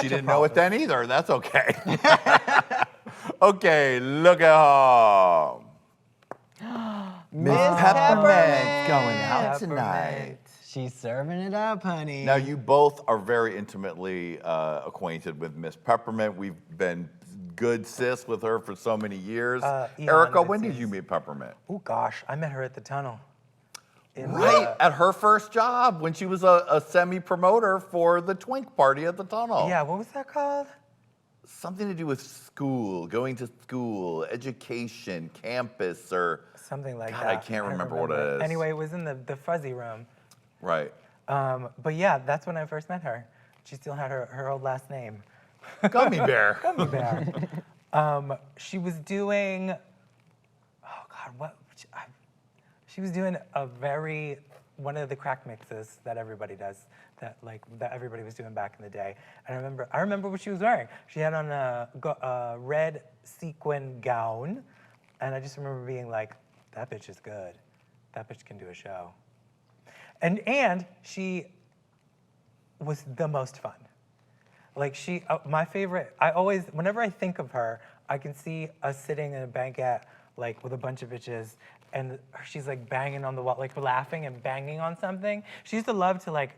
She didn't know it then either. That's okay. Okay, look at her. Miss Peppermint's going out tonight. She's serving it up, honey. Now, you both are very intimately acquainted with Miss Peppermint. We've been good sis with her for so many years. Erica, when did you meet Peppermint? Oh, gosh, I met her at the tunnel. Right, at her first job when she was a semi-promoter for the Twink Party at the tunnel. Yeah, what was that called? Something to do with school, going to school, education, campus, or something like that. I can't remember what it is. Anyway, it was in the fuzzy room. Right. But yeah, that's when I first met her. She still had her old last name. Gummy Bear. Gummy Bear. She was doing, oh God, what? She was doing one of the crack mixes that everybody does, that everybody was doing back in the day. And I remember what she was wearing. She had on a red sequin gown, and I just remember being like, that bitch is good. That bitch can do a show. And she was the most fun. Like my favorite, whenever I think of her, I can see us sitting in a banquette, like with a bunch of bitches, and she's like banging on the wall, like laughing and banging on something. She used to love to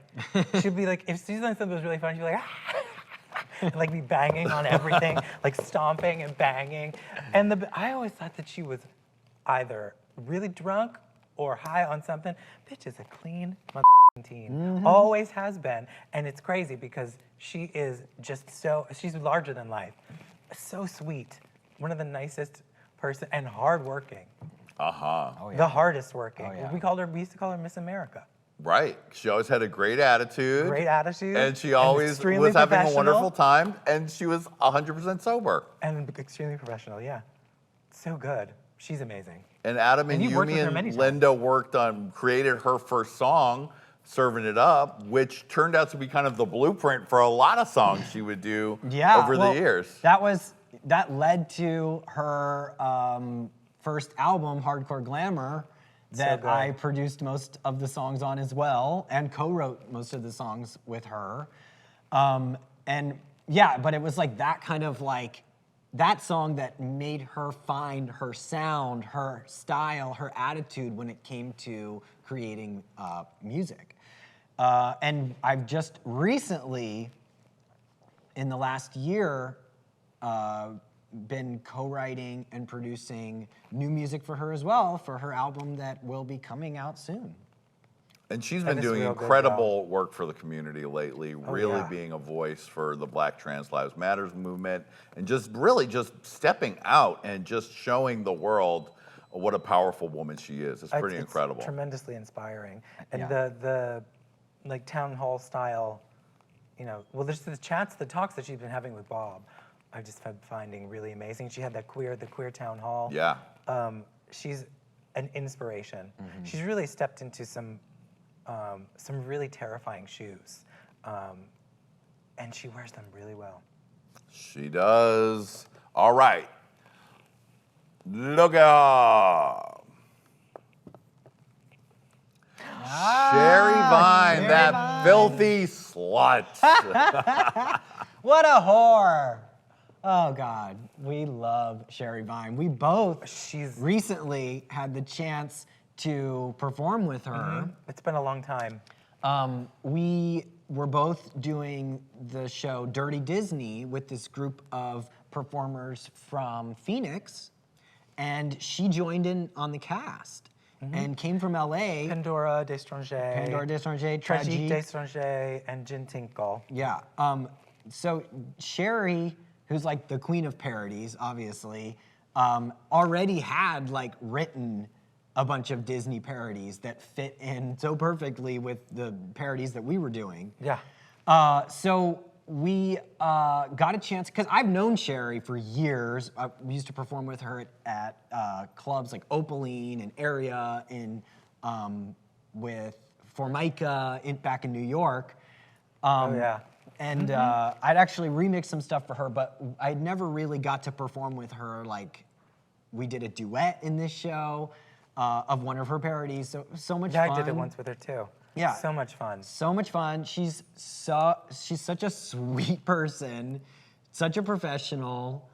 she'd be like, if she's doing something that was really fun, she'd be like, ah! And like be banging on everything, like stomping and banging. And I always thought that she was either really drunk or high on something. Bitch is a clean teen. Mm-hmm. Always has been. And it's crazy because she is just she's larger than life. So sweet. One of the nicest person and hardworking. Uh-huh. Oh, yeah. The hardest working. Oh, yeah. We used to call her Miss America. Right. She always had a great attitude. Great attitude. And she always was having a wonderful time, and she was 100% sober. And extremely professional, yeah. So good. She's amazing. And Adam and Yumi and Linda created her first song, Serving It Up, which turned out to be kind of the blueprint for a lot of songs she would do over the years. That led to her first album, Hardcore Glamour, that I produced most of the songs on as well, and co-wrote most of the songs with her. And yeah, but it was like that kind of that song that made her find her sound, her style, her attitude when it came to creating music. And I've just recently, in the last year, been co-writing and producing new music for her as well, for her album that will be coming out soon. And she's been doing incredible work for the community lately, being a voice for the Black Trans Lives Matters movement, and just stepping out and just showing the world what a powerful woman she is. It's pretty incredible. Tremendously inspiring. And the town hall style, there's the chats, the talks that she's been having with Bob, I've just been finding really amazing. She had the queer town hall. Yeah. She's an inspiration. Mm-hmm. She's really stepped into some really terrifying shoes, and she wears them really well. She does. All right. Look at Sherry Vine, that filthy slut. What a whore. Oh, God. We love Sherry Vine. We both recently had the chance to perform with her. Mm-hmm. It's been a long time. We were both doing the show Dirty Disney with this group of performers from Phoenix, and she joined in on the cast. Mm-hmm. And came from LA. Pandora Destranger, Tragique Destranger, and Jin Tinkle. Yeah. So Sherry, who's like the queen of parodies, obviously, already had written a bunch of Disney parodies that fit in so perfectly with the parodies that we were doing. Yeah. So we got a chance, because I've known Sherry for years. We used to perform with her at clubs like Opaline and Area with Formica back in New York. And I'd actually remixed some stuff for her, but I'd never really got to perform with her. We did a duet in this show of one of her parodies, so much fun. Yeah, I did it once with her too. Yeah. So much fun. So much fun. She's such a sweet person, such a professional.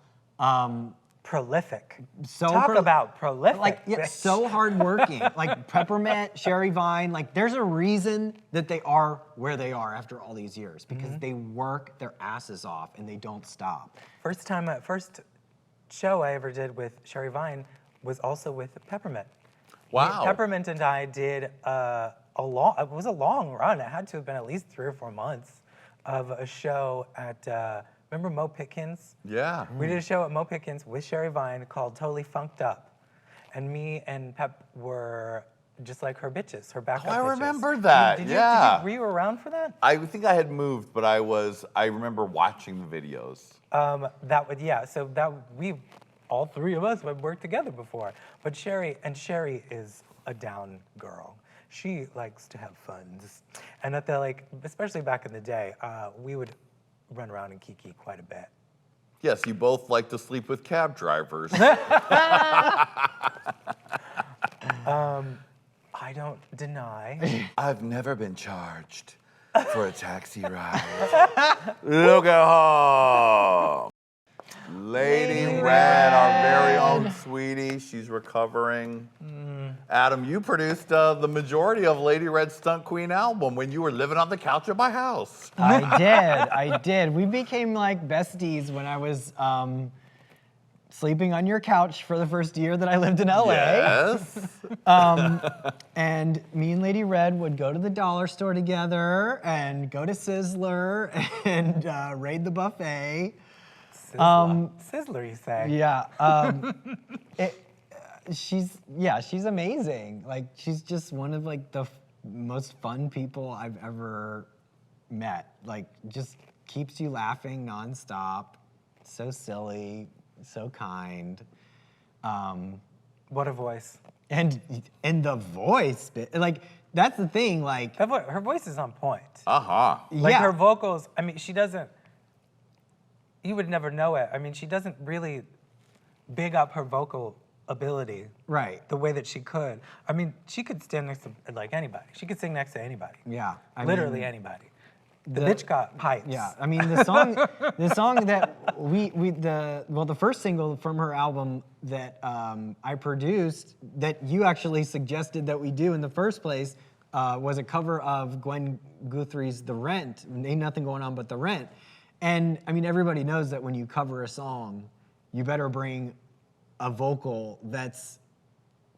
Prolific. So Talk about prolific. Like, yeah, so hardworking. Like Peppermint, Sherry Vine, like there's a reason that they are where they are after all these years because they work their asses off and they don't stop. First show I ever did with Sherry Vine was also with Peppermint. Wow. Peppermint and I did it was a long run. It had to have been at least 3 or 4 months of a show at, remember Mo Pitkins? Yeah. We did a show at Mo Pitkins with Sherry Vine called Totally Funked Up. And me and Pep were just like her bitches, her backup bitches. I remember that, yeah. Were you around for that? I think I had moved, but I remember watching the videos. All 3 of us have worked together before. But Sherry is a down girl. She likes to have fun. And at especially back in the day, we would run around and kiki quite a bit. Yes, you both like to sleep with cab drivers. I don't deny. I've never been charged for a taxi ride. Look at her. Lady Wrenn, our very own sweetie. She's recovering. Adam, you produced the majority of Lady Red's Stunt Queen album when you were living on the couch at my house. I did. We became like besties when I was sleeping on your couch for the first year that I lived in LA. Yes. And me and Lady Red would go to the dollar store together and go to Sizzler and raid the buffet. Sizzler, you say? Yeah. She's amazing. Like, she's just one of like the most fun people I've ever met. Like, just keeps you laughing nonstop. So silly, so kind. What a voice. And the voice, like, that's the thing, like. Her voice is on point. Uh-huh. Like, her vocals, I mean, she doesn't, you would never know it. I mean, she doesn't really big up her vocal ability. Right. The way that she could. I mean, she could stand next to, like, anybody. She could sing next to anybody. Yeah. Literally anybody. The bitch got pipes. Yeah, I mean, the song that the first single from her album that I produced, that you actually suggested that we do in the first place, was a cover of Gwen Guthrie's The Rent, Ain't Nothing Going On But the Rent. And I mean, everybody knows that when you cover a song, you better bring a vocal that's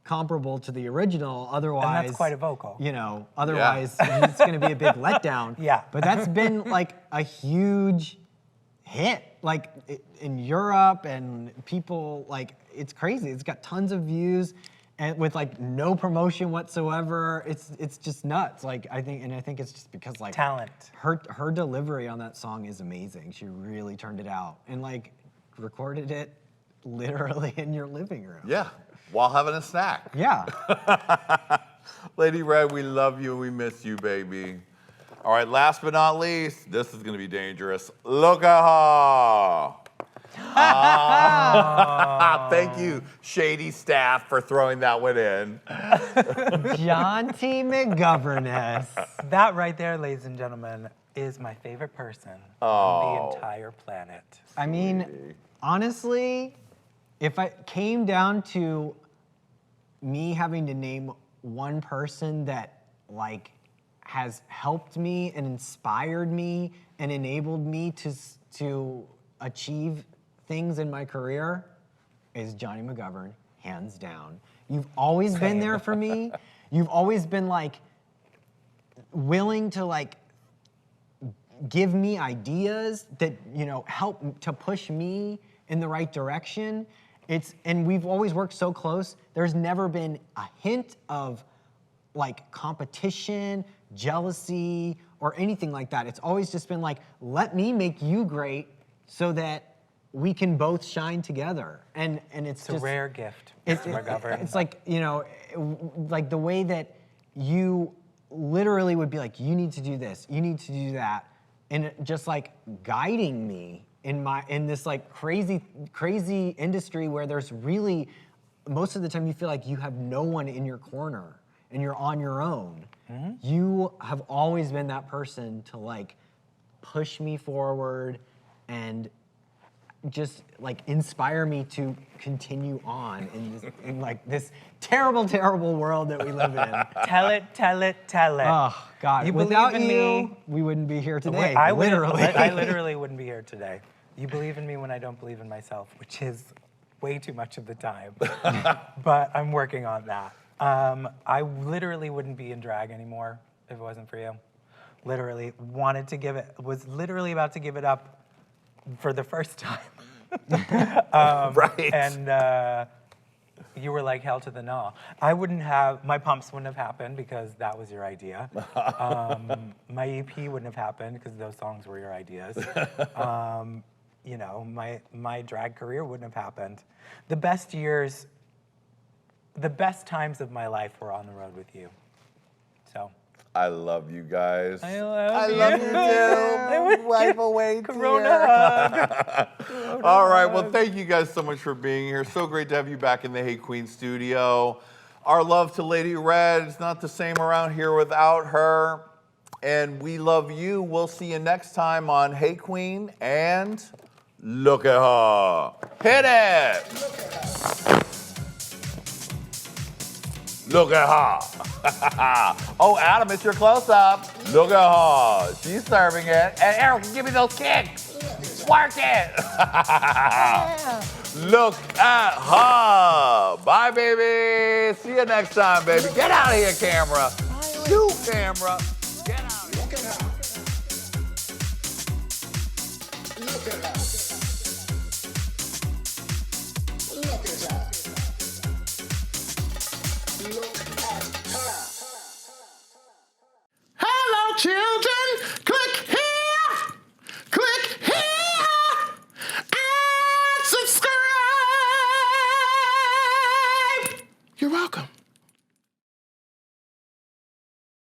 comparable to the original, otherwise... And that's quite a vocal. You know, otherwise it's going to be a big letdown. Yeah. But that's been like a huge hit, like in Europe, and people, like, it's crazy. It's got tons of views and with like no promotion whatsoever. It's just nuts. Like, I think it's just because like... Talent. Her delivery on that song is amazing. She really turned it out and like recorded it literally in your living room. Yeah, while having a snack. Yeah. Lady Red, we love you and we miss you, baby. All right, last but not least, this is gonna be dangerous. Look at her. Thank you, shady staff, for throwing that one in. Jonty McGoverness. That right there, ladies and gentlemen, is my favorite person on the entire planet. I mean, honestly, if it came down to me having to name one person that like has helped me and inspired me and enabled me to achieve things in my career, is Jonny McGovern, hands down. You've always been there for me. You've always been like willing to like give me ideas that, you know, help to push me in the right direction. And we've always worked so close. There's never been a hint of like competition, jealousy, or anything like that. It's always just been like, let me make you great so that we can both shine together. And it's a just, rare gift, Mr. McGovern. It's like, you know, like the way that you literally would be like, you need to do this, you need to do that. And just like guiding me in this like crazy industry where there's really, most of the time you feel like you have no one in your corner. and you're on your own, you have always been that person to like push me forward and just like inspire me to continue on in like this terrible, terrible world that we live in. Tell it, tell it, tell it. Oh God! You Without believe in you, me. we wouldn't be here today. I literally. literally wouldn't be here today. You believe in me when I don't believe in myself, which is way too much of the time. But I'm working on that. I literally wouldn't be in drag anymore if it wasn't for you. Literally was literally about to give it up for the first time. Right. And you were like hell to the no. My pumps wouldn't have happened because that was your idea. My EP wouldn't have happened because those songs were your ideas. You know, my drag career wouldn't have happened. The best times of my life were on the road with you. So. I love you guys. I love you too. Wipe away Corona hug. All right, well, thank you guys so much for being here. So great to have you back in the Hey Qween studio. Our love to Lady Red. It's not the same around here without her. And we love you. We'll see you next time on Hey Qween and Look at Her. Hit it. Look at her. Oh, Adam, it's your close-up. Look at her. She's serving it. And Eric, give me those kicks. Work it. Look at her. Bye, baby. See you next time, baby. Get out of here, camera. Shoot, camera. Get out of here. Look at her.